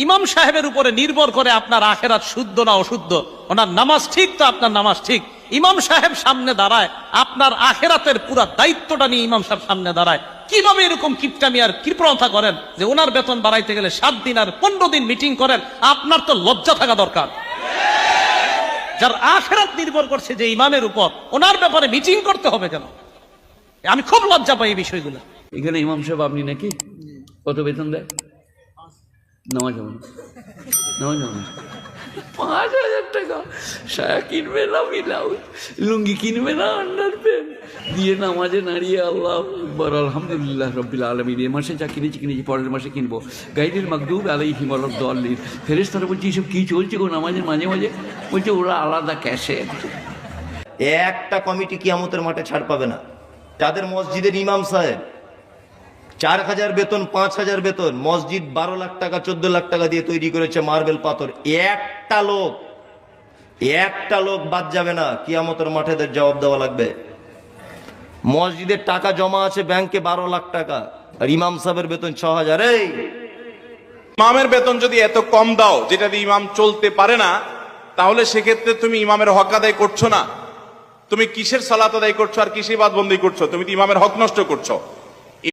ইমাম সাহেবের উপরে নির্ভর করে আপনার আখেরাত শুদ্ধ না অশুদ্ধ। ওনার নামাজ ঠিক তো আপনার নামাজ ঠিক। ইমাম সাহেব সামনে দাঁড়ায়, আপনার আখেরাতের পুরো দায়িত্বটা নিয়ে ইমাম সাহেব সামনে দাঁড়ায়। কিভাবে এরকম কিপটামি আর কৃপণতা করেন যে ওনার বেতন বাড়াইতে গেলে 7 দিন আর 15 দিন মিটিং করেন? আপনার তো লজ্জা থাকা দরকার। যার আখেরাত নির্ভর করছে যে ইমামের উপর, ওনার ব্যাপারে মিটিং করতে হবে কেন? আমি খুব লজ্জা পাই এই বিষয়গুলো। এখানে ইমাম সাহেব আপনি নাকি? কত বেতন দেয়? নামাজ হবে না, নামাজ হবে না। 5,000 টাকা সায়া কিনবে না, ব্লাউজ লুঙ্গি কিনবে না, আন্ডার প্যান্ট দিয়ে নামাজে নাড়িয়ে আল্লাহ আকবার আলহামদুলিল্লাহ রব্বিল আলামিন। এই মাসে যা কিনেছি পরের মাসে কিনবো। গাইডের মাগদুব আলাইহিম ওয়ালাদ-দাল্লিন। ফেরেশতারা বলছে এসব কি চলছে গো নামাজের মাঝে মাঝে? বলছে ওরা আলাদা ক্যাশে। একটা কমিটি কিয়ামতের মাঠে ছাড় পাবে না। যাদের মসজিদের ইমাম সাহেব 4,000 বেতন, 5,000 বেতন, মসজিদ 12 লাখ টাকা 14 লাখ টাকা দিয়ে তৈরি করেছে মার্বেল পাথর, একটা লোক বাদ যাবে না। কিয়ামতের মাঠে এদের জবাব দেওয়া লাগবে। মসজিদের টাকা জমা আছে ব্যাংকে 12 লাখ টাকা, আর ইমাম সাহেবের বেতন 6,000। এই ইমামের বেতন যদি এত কম দাও যেটা দিয়ে ইমাম চলতে পারে না, তাহলে সেক্ষেত্রে তুমি ইমামের হক আদায় করছো না। তুমি কিসের সালাত আদায় করছো আর কিসের ইবাদতবন্দি করছো? তুমি তো ইমামের হক নষ্ট করছো।